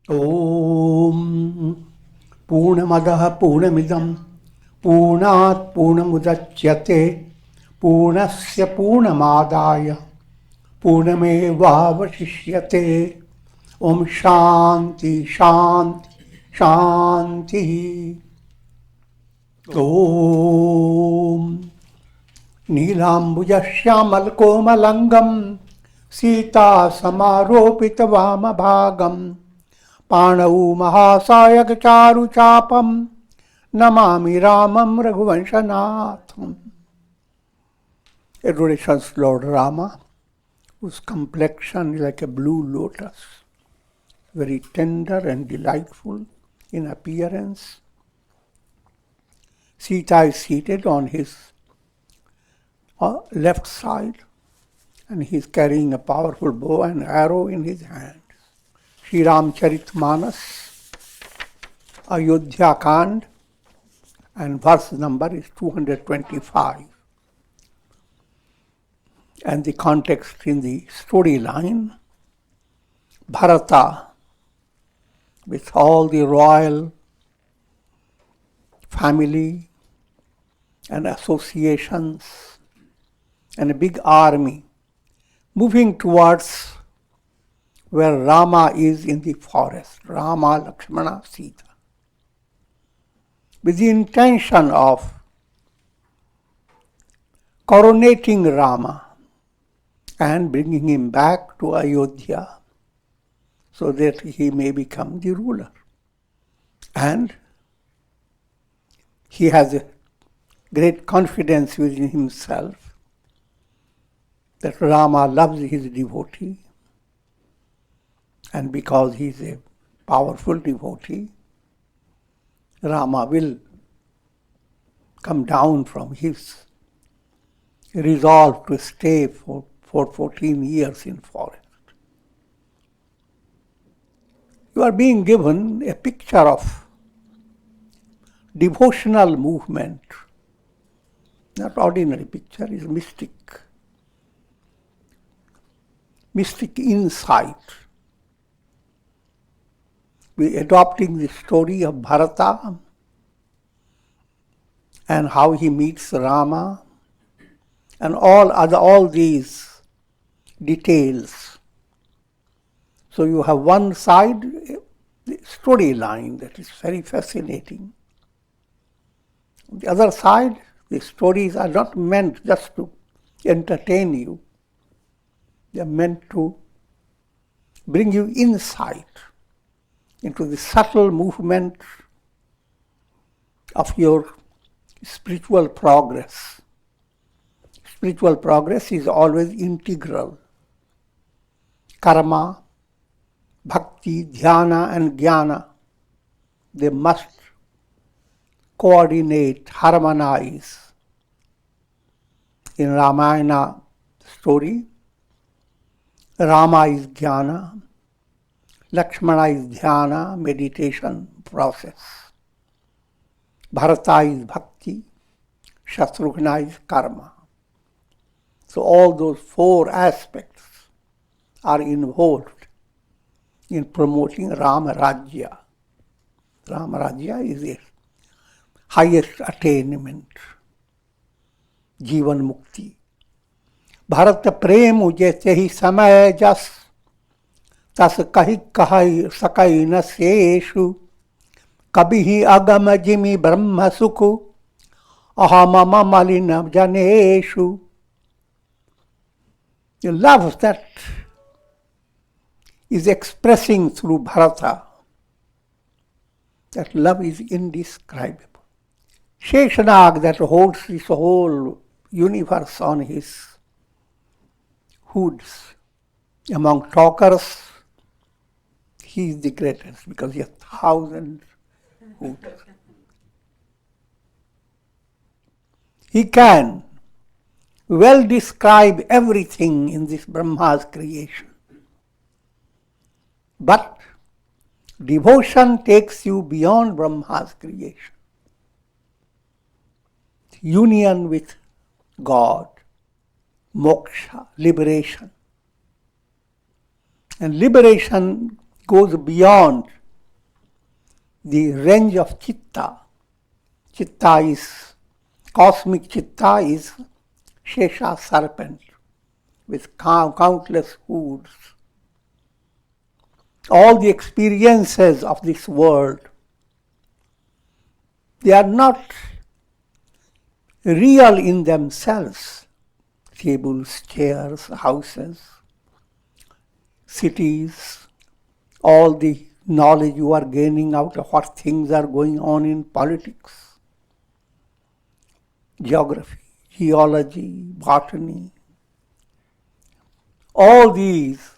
Om Purnamadaha Purnamidam Purnat Purnamudachyate Purnasya Purnamadaya Purnamevavashishyate. Om Shanti Shanti Shanti. Om Nilambuja Shyamal Komalangam Sita Samaropita Vamabhagam Panau Mahasayag Charu Chapam Namami Ramam Raghuvanshanatham. Adorations Lord Rama, whose complexion is like a blue lotus, very tender and delightful in appearance. Sita is seated on his left side, and he is carrying a powerful bow and arrow in his hand. Sri Ramcharitmanas, Ayodhya Kand, and verse number is 225. And the context in the storyline, Bharata, with all the royal family and associations and a big army, moving towards where Rama is in the forest, Rama, Lakshmana, Sita, with the intention of coronating Rama and bringing him back to Ayodhya so that he may become the ruler. And he has a great confidence within himself that Rama loves his devotee, and because he is a powerful devotee, Rama will come down from his resolve to stay for 14 years in forest. You are being given a picture of devotional movement. Not ordinary picture, is mystic insight. We are adopting the story of Bharata and how he meets Rama and all these details. So you have one side, the storyline that is very fascinating. On the other side, the stories are not meant just to entertain you. They are meant to bring you insight into the subtle movement of your spiritual progress. Spiritual progress is always integral. Karma, bhakti, dhyana and jnana, they must coordinate, harmonize. In Ramayana story, Rama is jnana, Lakshmana is dhyana, meditation process. Bharata is bhakti, Shatrugna is karma. So all those four aspects are involved in promoting Rama Rajya. Rama Rajya is the highest attainment, Jivan Mukti. Bharata prem ujete hi samay jas tas kahi kahai sakai na seshu kabhi agama jimi brahma sukhu ahamama malina janeshu. The love that is expressing through Bharata, that love is indescribable. Sheshanag, that holds this whole universe on his hoods. Among talkers, he is the greatest because he has 1,000 hoods. He can well describe everything in this Brahma's creation. But devotion takes you beyond Brahma's creation. Union with God, moksha, liberation. And liberation goes beyond the range of Chitta. Chitta is, cosmic Chitta is Shesha serpent with countless hoods. All the experiences of this world, they are not real in themselves. Tables, chairs, houses, cities, all the knowledge you are gaining out of what things are going on in politics, geography, geology, botany, all these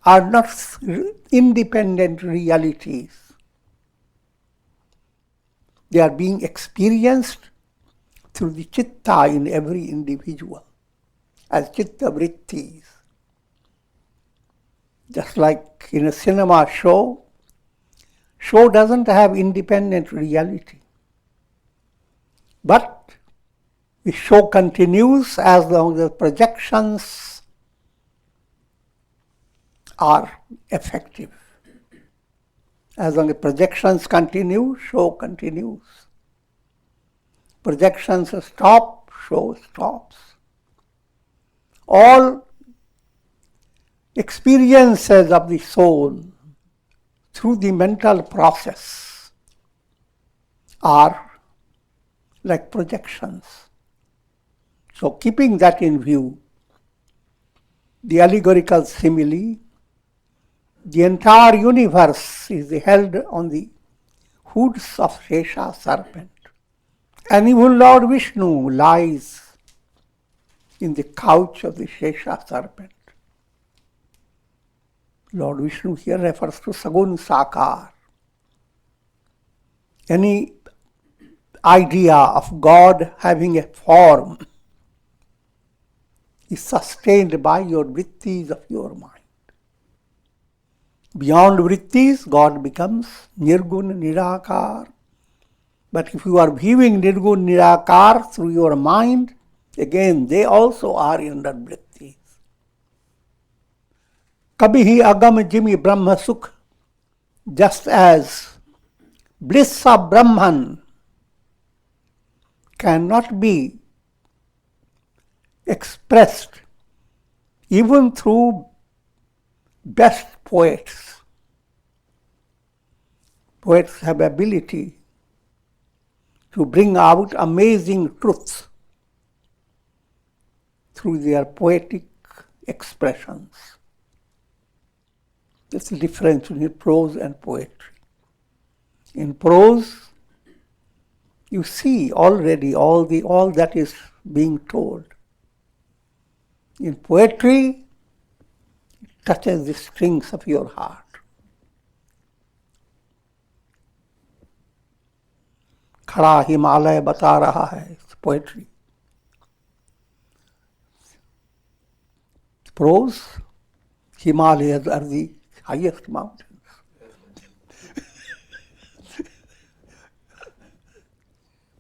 are not independent realities. They are being experienced through the chitta in every individual as chitta vrittis. Just like in a cinema show doesn't have independent reality. But the show continues as long as the projections are effective. As long as projections continue, show continues. Projections stop, show stops. All experiences of the soul through the mental process are like projections. So keeping that in view, the allegorical simile, the entire universe is held on the hoods of Shesha serpent. And even Lord Vishnu lies in the couch of the Shesha serpent. Lord Vishnu here refers to Sagun Sakar. Any idea of God having a form is sustained by your vrittis of your mind. Beyond vrittis, God becomes Nirgun Nirakar. But if you are viewing Nirgun Nirakar through your mind, again they also are under vrittis. Kabhi agam jimi brahma sukh, just as bliss of Brahman cannot be expressed even through best poets. Poets have ability to bring out amazing truths through their poetic expressions. That's the difference between prose and poetry. In prose, you see already all that is being told. In poetry, it touches the strings of your heart. खड़ा हिमालय बता रहा है, it's poetry. Prose, Himalayas are the highest mountains.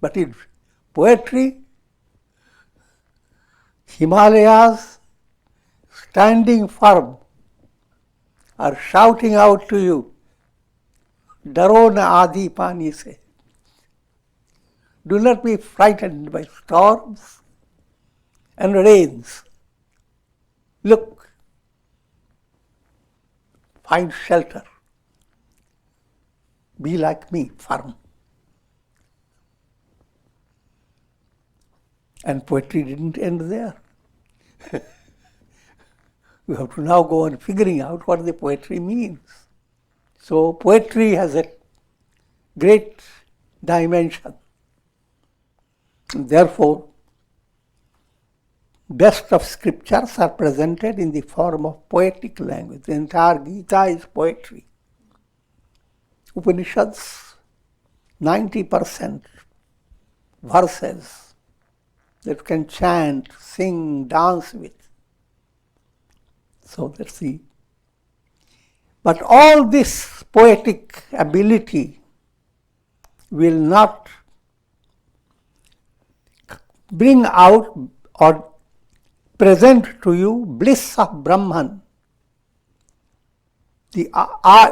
But in poetry, Himalayas standing firm are shouting out to you, Daro na adi pani se. Do not be frightened by storms and rains. Look, find shelter. Be like me, firm. And poetry didn't end there. We have to now go on figuring out what the poetry means. So poetry has a great dimension. Therefore, best of scriptures are presented in the form of poetic language. The entire Gita is poetry. Upanishads, 90% verses that can chant, sing, dance with. So that's the. But all this poetic ability will not bring out or present to you bliss of Brahman The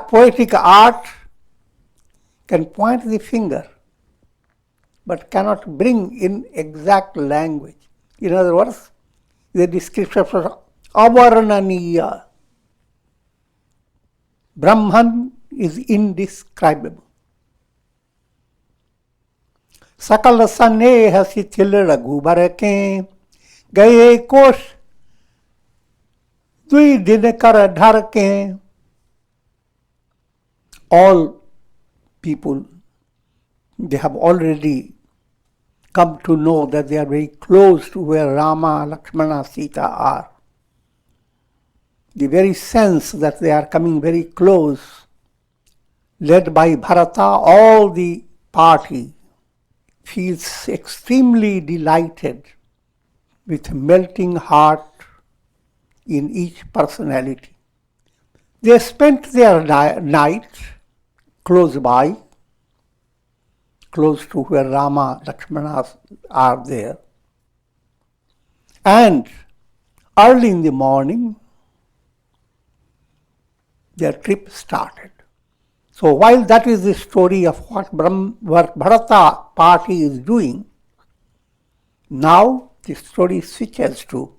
poetic art can point the finger, but cannot bring in exact language. In other words, the description of avarnaniya. Brahman is indescribable. सकल स्नेह शिथिल रघुबर के गए कोश दुई दिन कर ढर के. All people, they have already come to know that they are very close to where Rama, Lakshmana, Sita are. The very sense that they are coming very close, led by Bharata, all the party feels extremely delighted with melting heart in each personality. They spent their night close by, close to where Rama, Lakshmana are there. And early in the morning, their trip started. So while that is the story of what Bharata party is doing, now the story switches to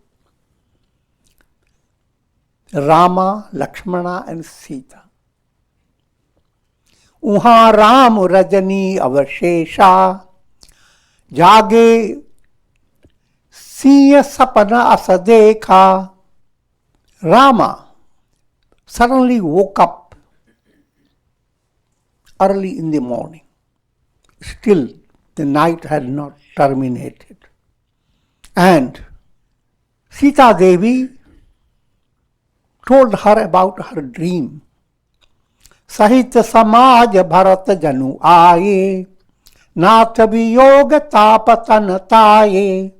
Rama, Lakshmana and Sita. Uha Ram Rajani Avashesha Jage Siya Sapana Asadekha. Rama suddenly woke up early in the morning. Still, the night had not terminated. And Sita Devi told her about her dream. Sahitya Samaj Bharat Janu Aaye, Nath Viyog Tapatan Taye.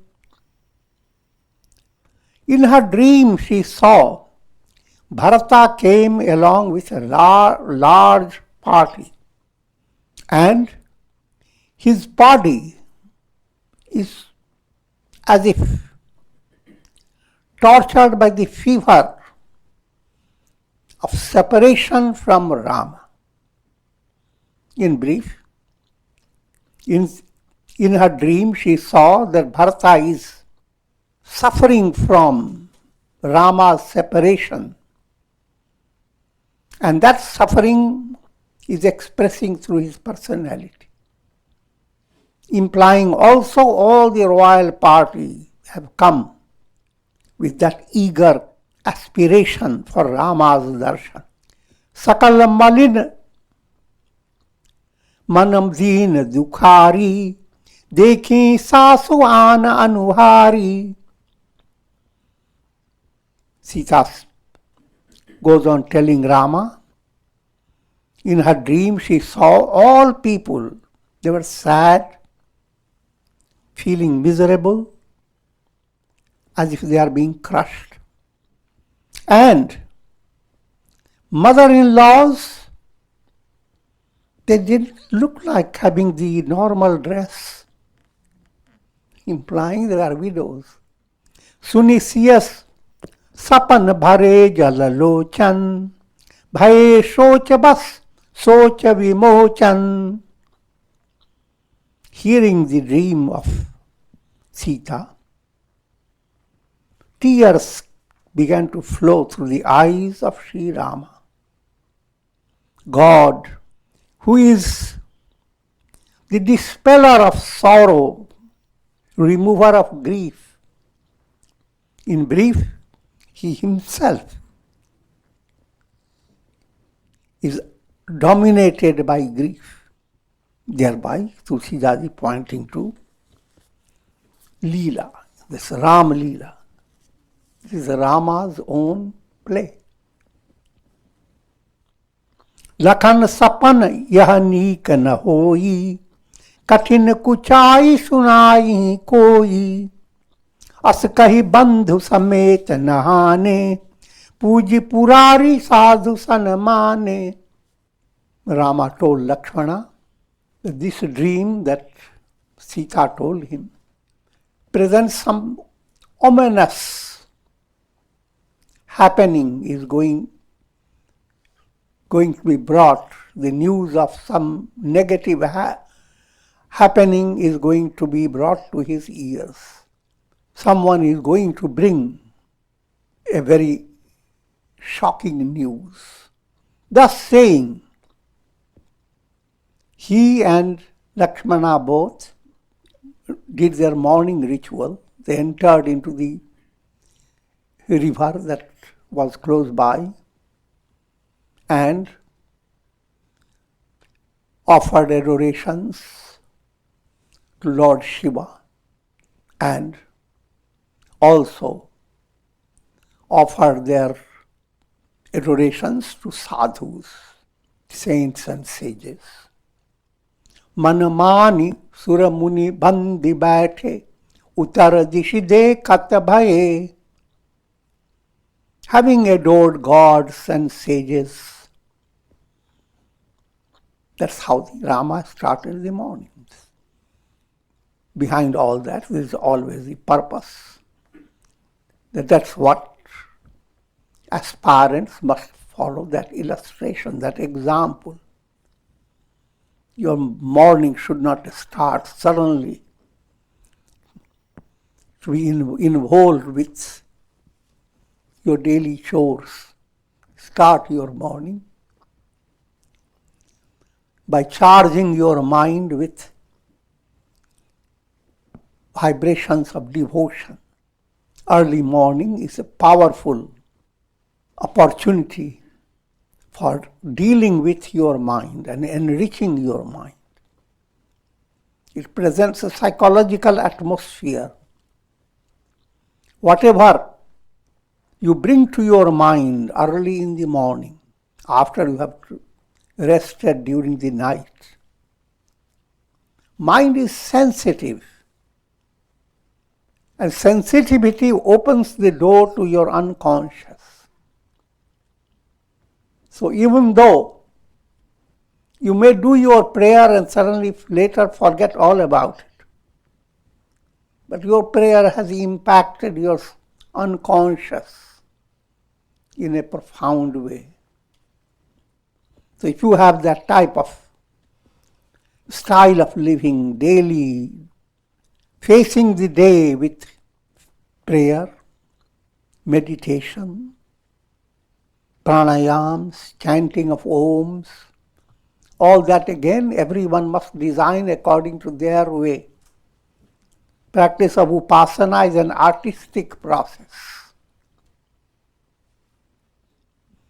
In her dream, she saw Bharata came along with a large party, and his body is as if tortured by the fever of separation from Rama. In brief, in her dream, she saw that Bharata is suffering from Rama's separation, and that suffering is expressing through his personality, implying also all the royal party have come with that eager aspiration for Rama's darshan. Sakal malin manam deen dukhari, dekhi sasu ana anuhari. Sita goes on telling Rama, in her dream she saw all people, they were sad, feeling miserable, as if they are being crushed. And mother-in-laws, they didn't look like having the normal dress, implying they are widows. Sunisiyas sapan bhare jalalochan, bhaye socha bas socha vimochan. Hearing the dream of Sita, tears began to flow through the eyes of Sri Rama. God, who is the dispeller of sorrow, remover of grief. In brief, he himself is dominated by grief, thereby Tulsidas pointing to Leela, this Ram Leela. This is Rama's own play. Lakhan sapan yah neek na hoi, kathin kuchai sunai koi, as kahi bandhu samet nahane, puji purari sadhu sanmane. Rama told Lakshmana that this dream that Sita told him presents some ominous happening is going going to be brought, the news of some negative happening is going to be brought to his ears. Someone is going to bring a very shocking news. Thus saying, he and Lakshmana both did their morning ritual. They entered into the river that was close by and offered adorations to Lord Shiva and also offered their adorations to sadhus, saints and sages. Manmani suramuni bandi baithe utar dishide katabhaye. Having adored gods and sages, that's how the Rama started the mornings. Behind all that, there is always the purpose. That's what aspirants must follow, that illustration, that example. Your morning should not start suddenly to be involved with your daily chores. Start your morning by charging your mind with vibrations of devotion. Early morning is a powerful opportunity for dealing with your mind and enriching your mind. It presents a psychological atmosphere. Whatever you bring to your mind early in the morning, after you have rested during the night, mind is sensitive. And sensitivity opens the door to your unconscious. So even though you may do your prayer and suddenly later forget all about it, but your prayer has impacted your unconscious in a profound way. So if you have that type of style of living daily, facing the day with prayer, meditation, pranayams, chanting of Oms, all that again everyone must design according to their way. Practice of upasana is an artistic process.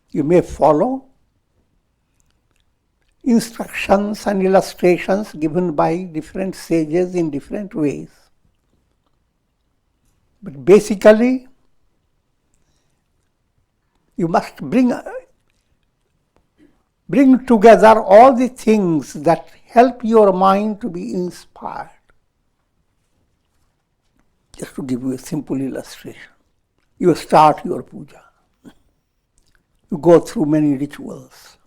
You may follow instructions and illustrations given by different sages in different ways. But basically, you must bring together all the things that help your mind to be inspired. Just to give you a simple illustration. You start your puja. You go through many rituals.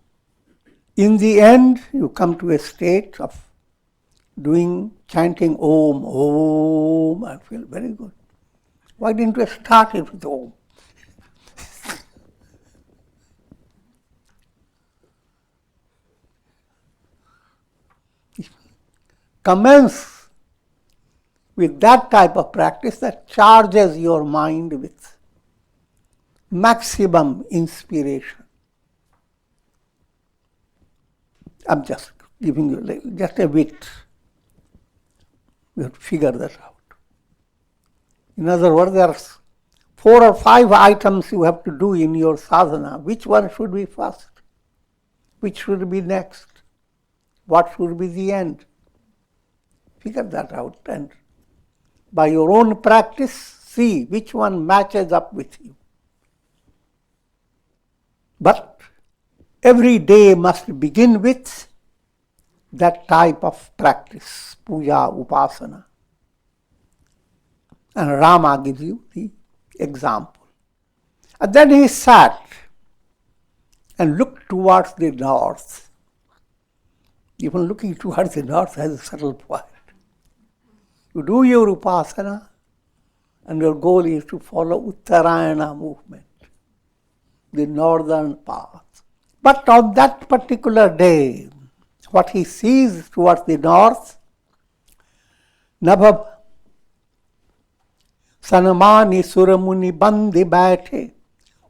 In the end, you come to a state of chanting Om, Om, and feel very good. Why didn't you start it with Om? Commence with that type of practice that charges your mind with maximum inspiration. I'm just giving you just a bit. You have to figure that out. In other words, there are 4 or 5 items you have to do in your sadhana. Which one should be first? Which should be next? What should be the end? Figure that out, and by your own practice, see which one matches up with you. But every day must begin with that type of practice, puja, upasana. And Rama gives you the example. And then he sat and looked towards the north. Even looking towards the north has a subtle point. You do your upasana, and your goal is to follow Uttarayana movement, the northern path. But on that particular day, what he sees towards the north, नभ सनमानि सुरमुनि बंदि बैठे,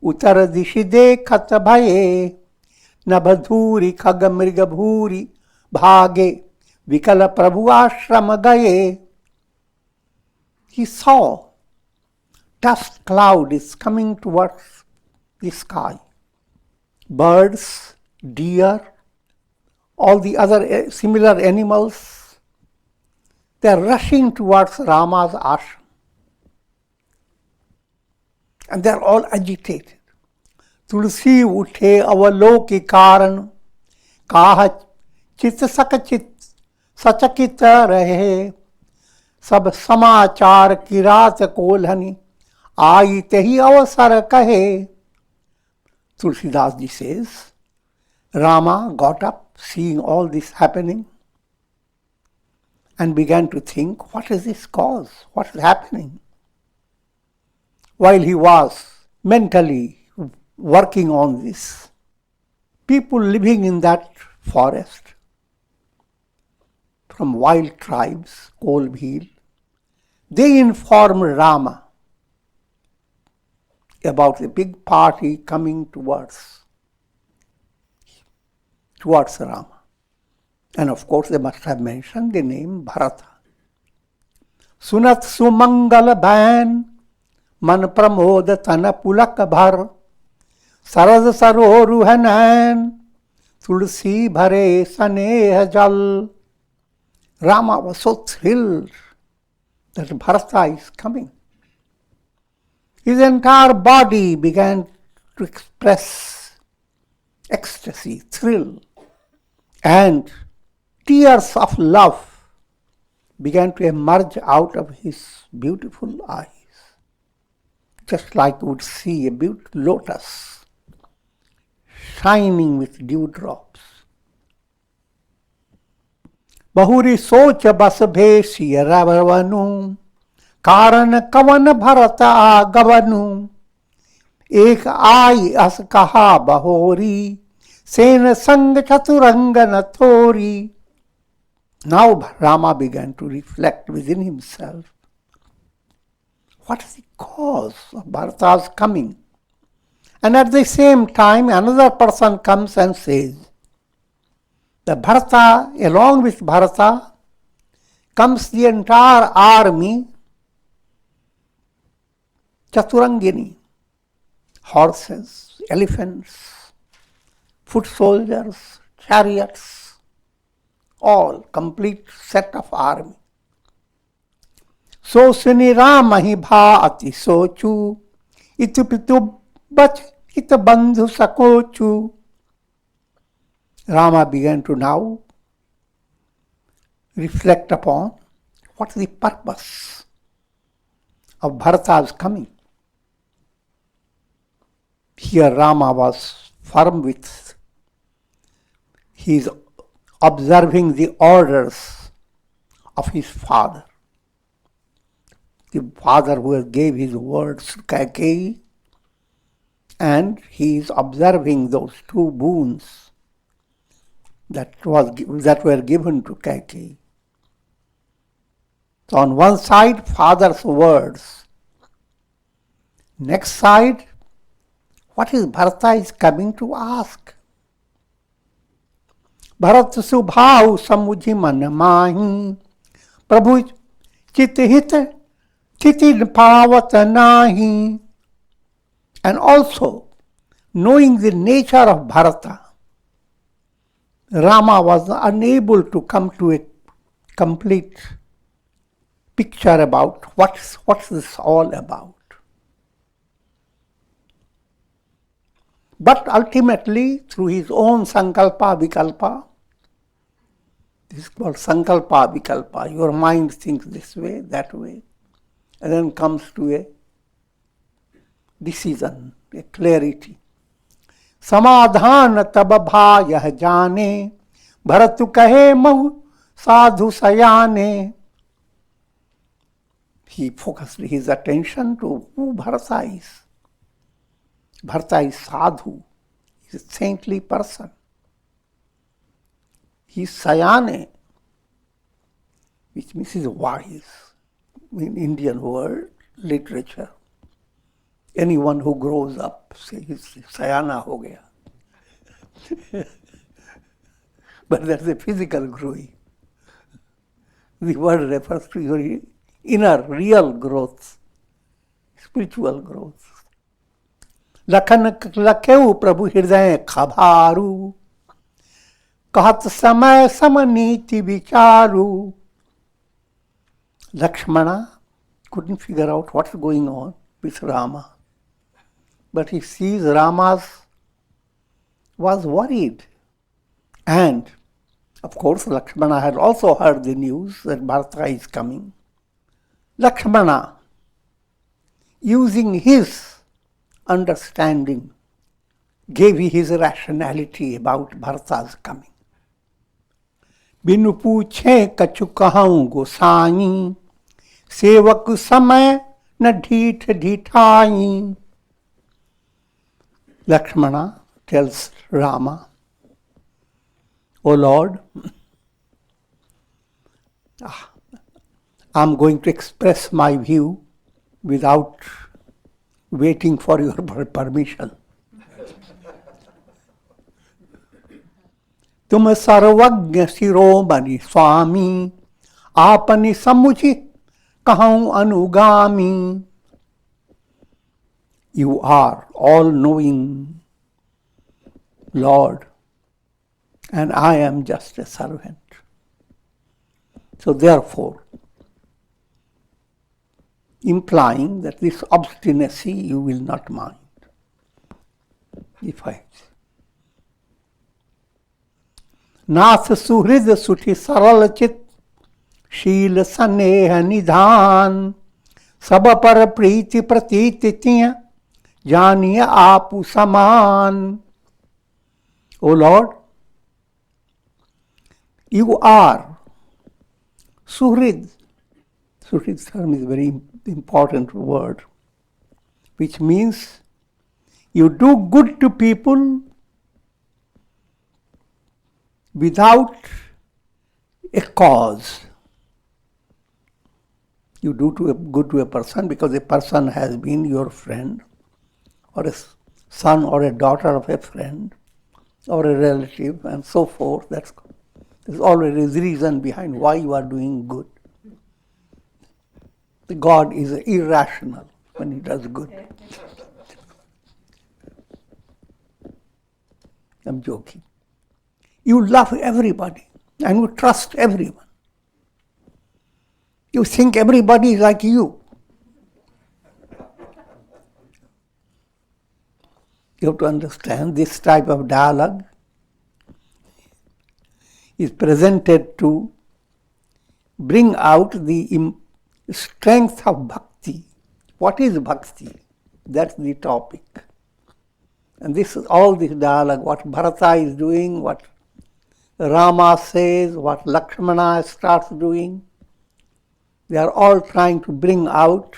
उत्तर दिशि देखत भये, नभ धूरि खग मृग भूरि भागे, विकल प्रभु आश्रम गए. He saw dust cloud is coming towards the sky. Birds, deer, all the other similar animals, they are rushing towards Rama's ashram. And they are all agitated. तुलसी उठे अवलोकि कारण, काह चित सचकित रहे, सब समाचार की रात कोल्हनी, आई तेहि अवसर कहे. Tulsidas ji says, Rama got up seeing all this happening and began to think, what is this cause? What is happening? While he was mentally working on this, people living in that forest from wild tribes, Kolbhil, they informed Rama about a big party coming towards Rama. And of course they must have mentioned the name Bharata. Sunat sumangal bain, मन प्रमोद तन पुलक भर, सरद सरोरु है नैन, तुलसी भरे स्नेह जल. Rama was so thrilled that Bharata is coming. His entire body began to express ecstasy, thrill, and tears of love began to emerge out of his beautiful eyes. Just like you would see a beautiful lotus shining with dewdrops. बहुरी सोच बस भेषी रवनु, कारण कवन भरत आगवनु, एक आई अस कहा बहोरी, सेन संग चतुरंग न थोरी. Now Rama began to reflect within himself. What is the cause of Bharata's coming? And at the same time, another person comes and says, the Bharata, along with Bharata, comes the entire army, Chaturangini, horses, elephants, foot soldiers, chariots, all complete set of army. So suni Rama hi bhaati sochu, itu pitu bach ita bandhu sakochu. Rama began to now reflect upon what is the purpose of Bharata's coming. Here Rama was firm with, he is observing the orders of his father. The father who gave his words to Kaikeyi, and he is observing those two boons that were given to Kaikeyi. So on one side, father's words. Next side, what is Bharata is coming to ask? Bharat subhau samujhi man mahi, Prabhu chit hit Titi pawat nahi. And also, knowing the nature of Bharata, Rama was unable to come to a complete picture about what's this all about. But ultimately, through his own sankalpa vikalpa, this is called sankalpa vikalpa, your mind thinks this way, that way, and then comes to a decision, a clarity. समाधान तब भायह जाने, भरतु कहे महु साधु सयाने. He focused his attention to who Bharata is. Bharata is sadhu, He's a saintly person. He's Sayane, which means he's wise. In Indian word, literature. Anyone who grows up says Sayana ho gaya. But that's a physical growing. The word refers to your inner, real growth, spiritual growth. Lakhan लखेऊ प्रभु हृदय खभारू, कहत समय समनीति विचारू. Lakshmana couldn't figure out what's going on with Rama. But he sees Rama was worried. And, of course, Lakshmana had also heard the news that Bharata is coming. Lakshmana, using his understanding, gave his rationality about Bharata's coming. बिनु पूछे कछु कहूँ गोसाई, सेवक समय न ढीठ ढीठाई. Lakshmana tells Rama, O Lord, I'm going to express my view without waiting for your permission. तुम सर्वज्ञ शिरोमणि स्वामी, आपनि समुचि कहूँ अनुगामी. You are all-knowing Lord, and I am just a servant. So therefore, implying that this obstinacy you will not mind. If I नाथ सुहृद सुठि सरल चित, शील स्नेह निधान, सब पर प्रीति प्रतीति तिय, जानिए आपु समान. O Lord, you are Suhrid. Suhrid term is a very important word, which means you do good to people without a cause. You do good to a person because a person has been your friend, or a son or a daughter of a friend, or a relative, and so forth. There's always a reason behind why you are doing good. The God is irrational when he does good. I'm joking. You love everybody and you trust everyone. You think everybody is like you. You have to understand this type of dialogue is presented to bring out the strength of bhakti. What is bhakti? That's the topic. And all this dialogue, what Bharata is doing, what Rama says, what Lakshmana starts doing, they are all trying to bring out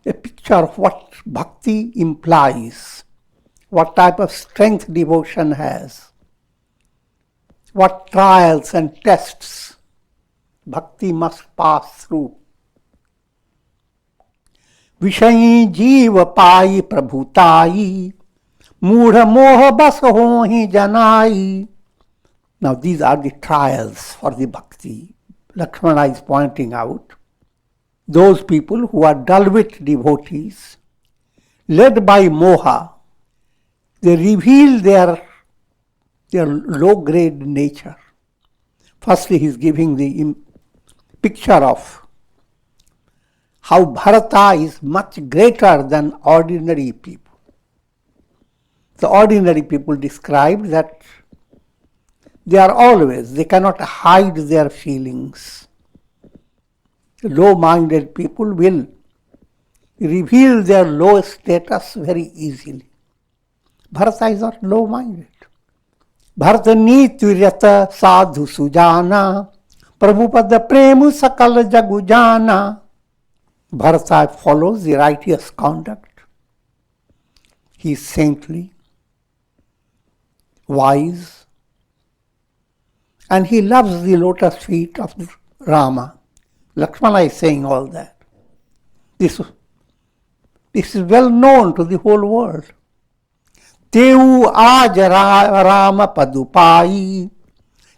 a picture of what bhakti implies, what type of strength devotion has, what trials and tests bhakti must pass through. विषयी जीव पाई प्रभुताई, मूढ़ मोह बस होहि जनाई. Now these are the trials for the bhakti. Lakshmana is pointing out those people who are dull-wit devotees, led by moha, they reveal their low-grade nature. Firstly, he is giving the picture of how Bharata is much greater than ordinary people. The ordinary people described that they cannot hide their feelings. Low-minded people will reveal their low status very easily. Bharata is not low-minded. Bharata nitvirata sadhu sujana, prabhupada premu sakal jagujana. Bharata follows the righteous conduct. He is saintly. wise, and he loves the lotus feet of Rama. Lakshmana is saying all that. This is well known to the whole world. Teu aaj Rama padupai,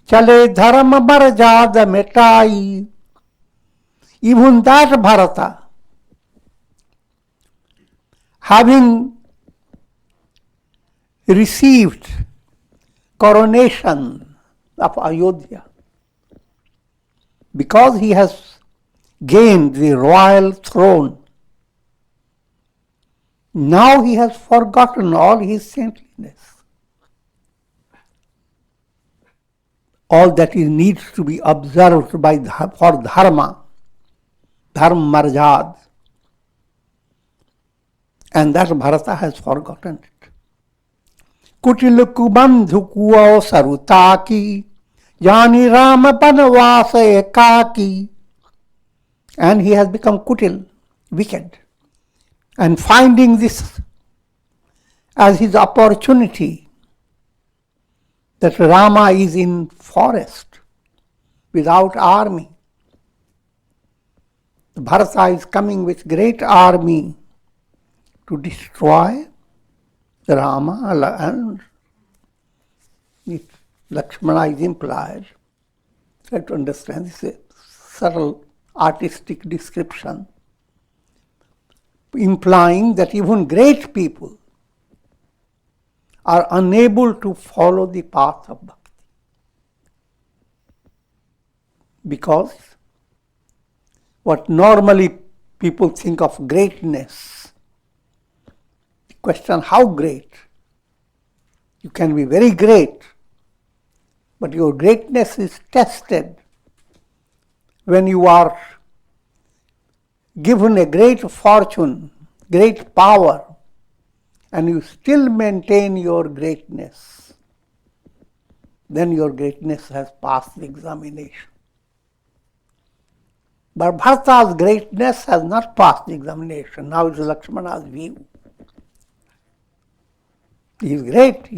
chale dharma marjada metai. Even that Bharata, having received coronation of Ayodhya, because he has gained the royal throne, now he has forgotten all his saintliness. All that he needs to be observed for dharma, dharma marjad, and that Bharata has forgotten it. Kutil kubandhu kuo sarutaki, jani Rama banvasa ekaki. And he has become kutil, wicked. And finding this as his opportunity, that Rama is in forest without army. Bharata is coming with great army to destroy Rama, and Lakshmana is implied. Try to understand this is a subtle artistic description, implying that even great people are unable to follow the path of bhakti. Because what normally people think of greatness, the question how great? You can be very great, but your greatness is tested when you are given a great fortune, great power, and you still maintain your greatness. Then your greatness has passed the examination. But Bharata's greatness has not passed the examination. Now it is Lakshmana's view. He is great.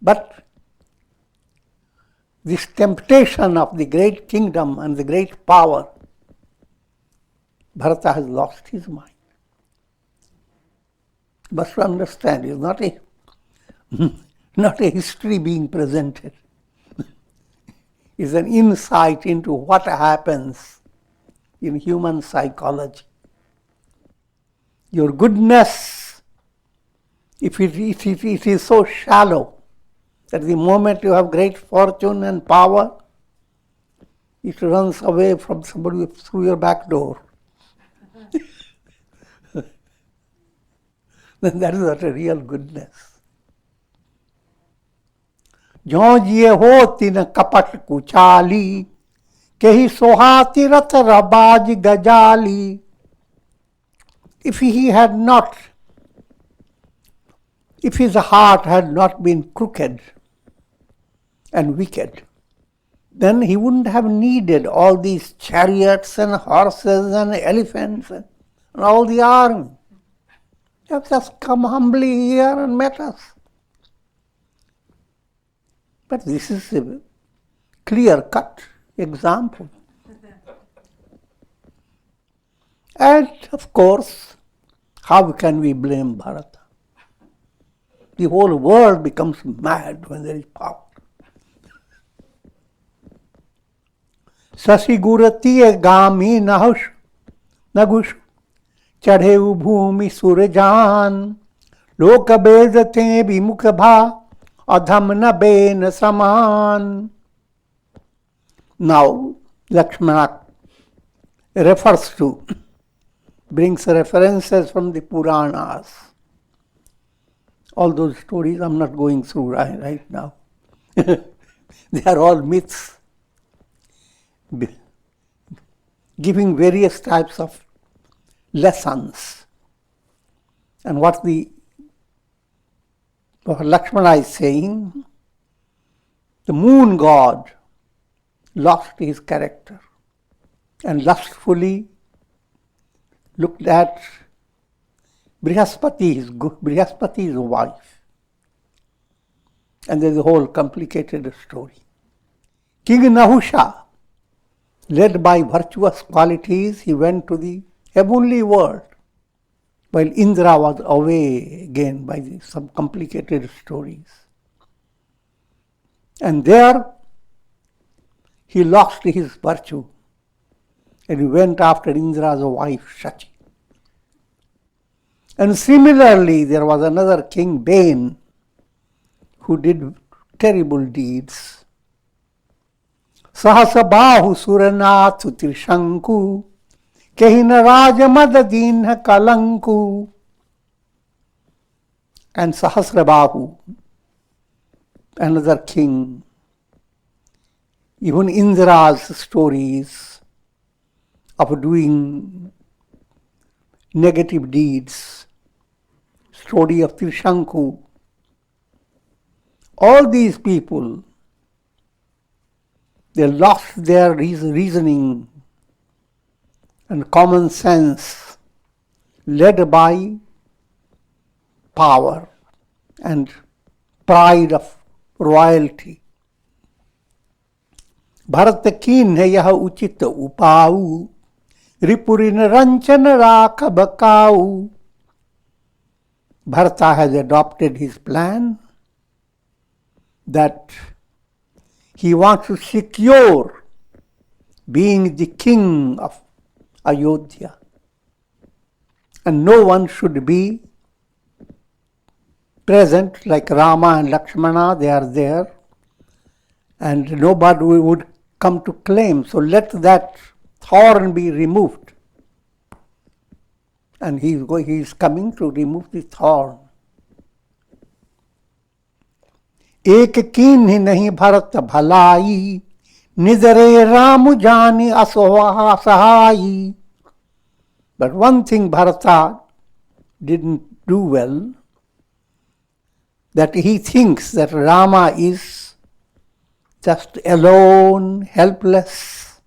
But this temptation of the great kingdom and the great power, Bharata has lost his mind. But to understand, it's not a history being presented. It's an insight into what happens in human psychology. Your goodness, if it is so shallow that the moment you have great fortune and power, it runs away from somebody through your back door. Then that is not a real goodness. ज्यों जिए होती न कपट कुचाली, केही सोहाती रथ रबाज गजाली. If his heart had not been crooked and wicked, then he wouldn't have needed all these chariots and horses and elephants and all the army. He have just come humbly here and met us. But this is a clear-cut example. And of course, how can we blame Bharata? The whole world becomes mad when there is power. Sasigurati gami nagush chadheu bhumi surjan lok bedate bimukha bha adham na ben saman. Now, Lakshmana brings references from the Puranas. All those stories I'm not going through right now. They are all myths, giving various types of lessons. And what Lakshmana is saying, the moon god lost his character and lustfully looked at Brihaspati's wife. And there's a whole complicated story. King Nahusha, led by virtuous qualities, he went to the heavenly world, while Indra was away again by some complicated stories. And there he lost his virtue, and he went after Indra's wife, Shachi. And similarly, there was another king, Bain, who did terrible deeds. Sahasabahu Suranathu Trishanku Kehina Rajamadadinha Kalanku. And Sahasrabahu, another king, even Indra's stories of doing negative deeds, story of Trishanku, all these people, they lost their reasoning and common sense, led by power and pride of royalty. Bharat कीन है यह उचित उपाऊ रिपुरिन रंचन राख बकाऊ. Bharata has adopted his plan that he wants to secure being the king of Ayodhya, and no one should be present like Rama and Lakshmana. They are there, and nobody would come to claim. So let that thorn be removed. And he is coming to remove the thorn. एक कीन ही नहीं भरत भलाई निदरे राम जानी असोहा सहाई. But one thing Bharata didn't do well, that he thinks that Rama is just alone, helpless.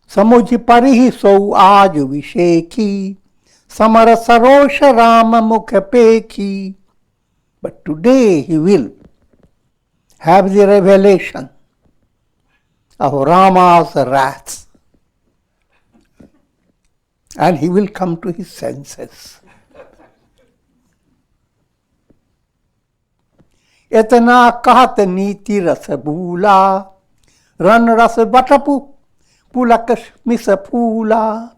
Samuji parihi so aaj vishekhi samara sarosha Rama mukha pekhi. But today he will have the revelation of Rama's wrath, and he will come to his senses. Etana kahat niti rasa bhula ran rasa batapu pulakas misa pula.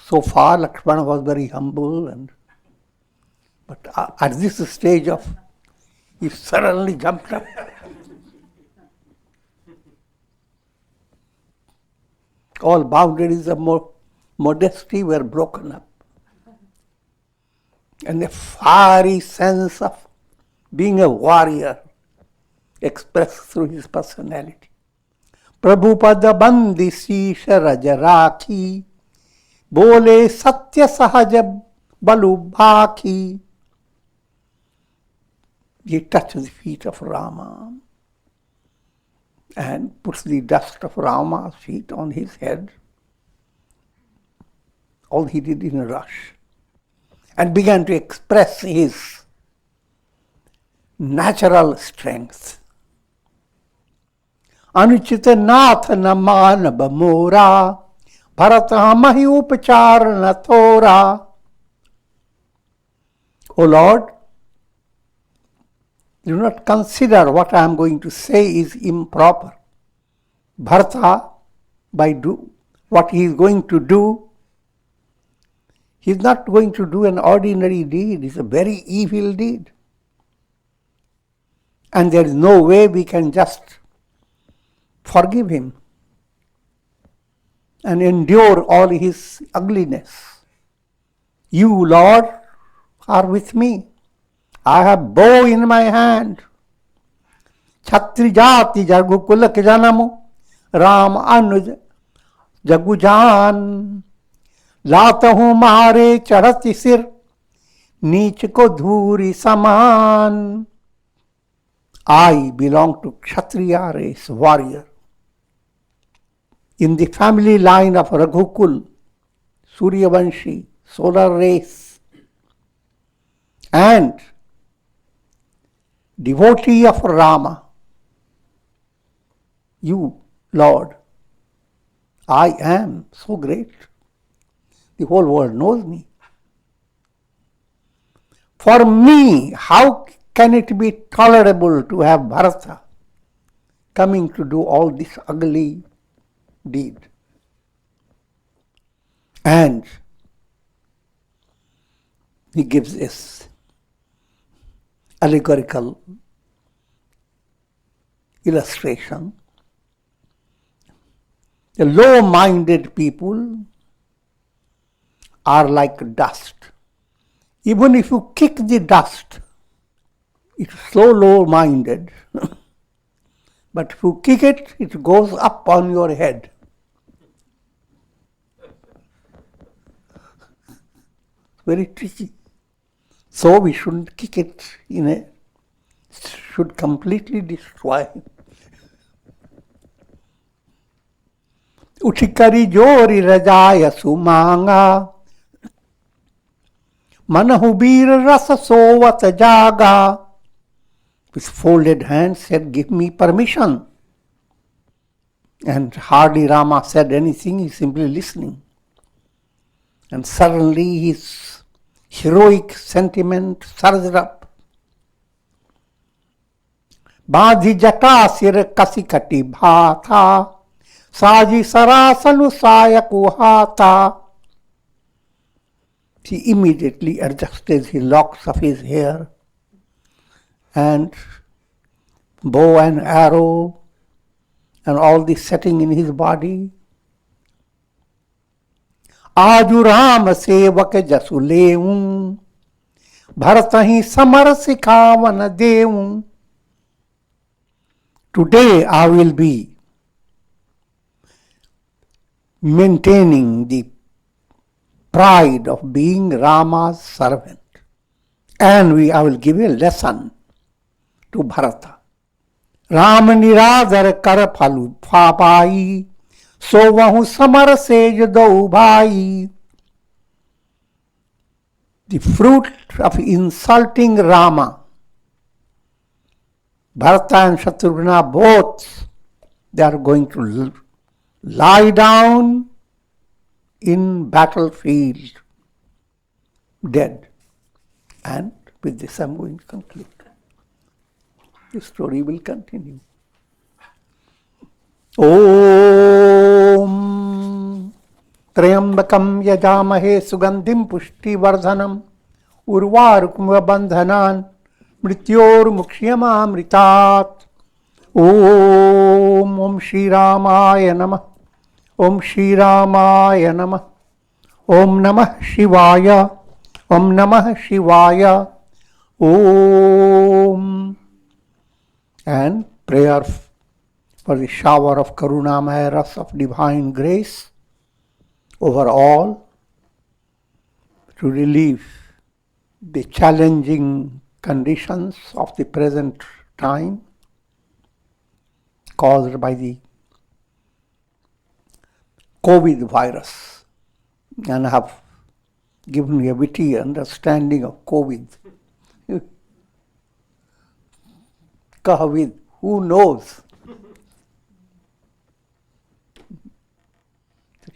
So far Lakshmana was very humble, but at this stage of he suddenly jumped up. All boundaries of modesty were broken up, and a fiery sense of being a warrior expressed through his personality. Prabhupada bandi sisha raja rakhi bole satya sahaja balu bhaki. He touches the feet of Rama and puts the dust of Rama's feet on his head. All he did in a rush, and began to express his natural strength. Anuchita nath naman bamora bharata mahi upachar na thora. O Lord, do not consider what I am going to say is improper. Bharata, what he is going to do, he is not going to do an ordinary deed. It's a very evil deed. And there is no way we can just forgive him and endure all his ugliness. You, Lord, are with me. I have bow in my hand. Chhatri jati jagu kulak janamu Ram anuj jagujan. Lata hu mare chadati sir neech ko dhuri saman. I belong to Kshatriya race, warrior. In the family line of Raghukul, Suryavanshi, solar race, and devotee of Rama. You, Lord, I am so great. The whole world knows me. For me, how can it be tolerable to have Bharata coming to do all this ugly deed? And he gives this allegorical illustration. The low-minded people are like dust. Even if you kick the dust, it's so low-minded, but if you kick it, it goes up on your head. Very tricky. So we shouldn't kick it should completely destroy. Uthikari jori rajaya sumanga manahubir rasa sovat jaga. With folded hands said, give me permission. And hardly Rama said anything, he's simply listening. And suddenly his heroic sentiment surged up. Badhi jata sir kasikati bhata saji sarasanu sayaku hata. He immediately adjusted the locks of his hair and bow and arrow and all the setting in his body. Aju Ram sevak jasu leun, bharatahi samar sikhavan deun. Today I will be maintaining the pride of being Rama's servant, and I will give a lesson to Bharata. Ram niradhar kar phalu phapai, so vahu samar sej dau bhai. The fruit of insulting Rama, Bharata and Shatrughna both, they are going to lie down in battlefield, dead. And with this I am going to conclude. The story will continue. Om Trayambakam yajamahe sugandhim pushti vardhanam urvarukma bandhanan mrityor mukhyamamritat. Om Shri Ramaya Namah. Om Shri Ramaya Namah. Om Namah Shivaya. Om Namah Shivaya. Om. And prayer for the shower of Karunamaya Ras of divine grace over all to relieve the challenging conditions of the present time caused by the COVID virus. And I have given you a witty understanding of COVID. Kahavid, who knows?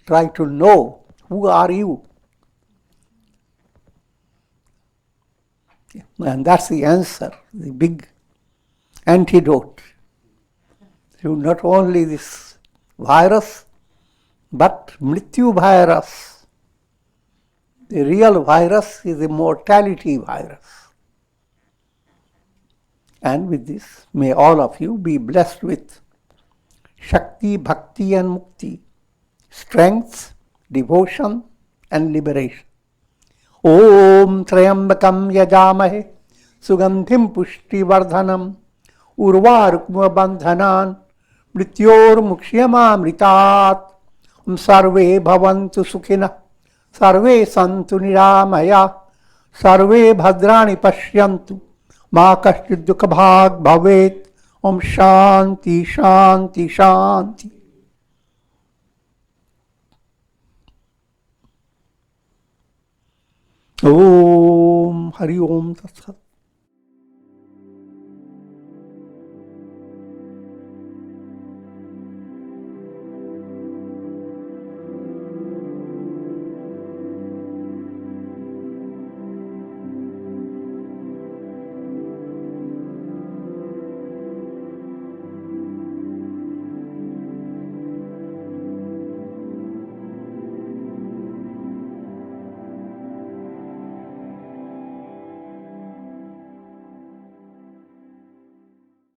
Try to know, who are you? And that's the answer, the big antidote to not only this virus, but Mrityu virus. The real virus is the mortality virus. And with this, may all of you be blessed with Shakti, Bhakti and Mukti, strength, devotion and liberation. Om Trayambakam yajamahe sugandhim pushti vardhanam urvarukma bandhanan mrityor mukhyamamritat. Sarve bhavantu sukhina sarve santu niramaya sarve bhadrani pashyantu ma kaschid dukha bhag bhavet. Om Shanti Shanti Shanti. Om Hari Om Tat Sat.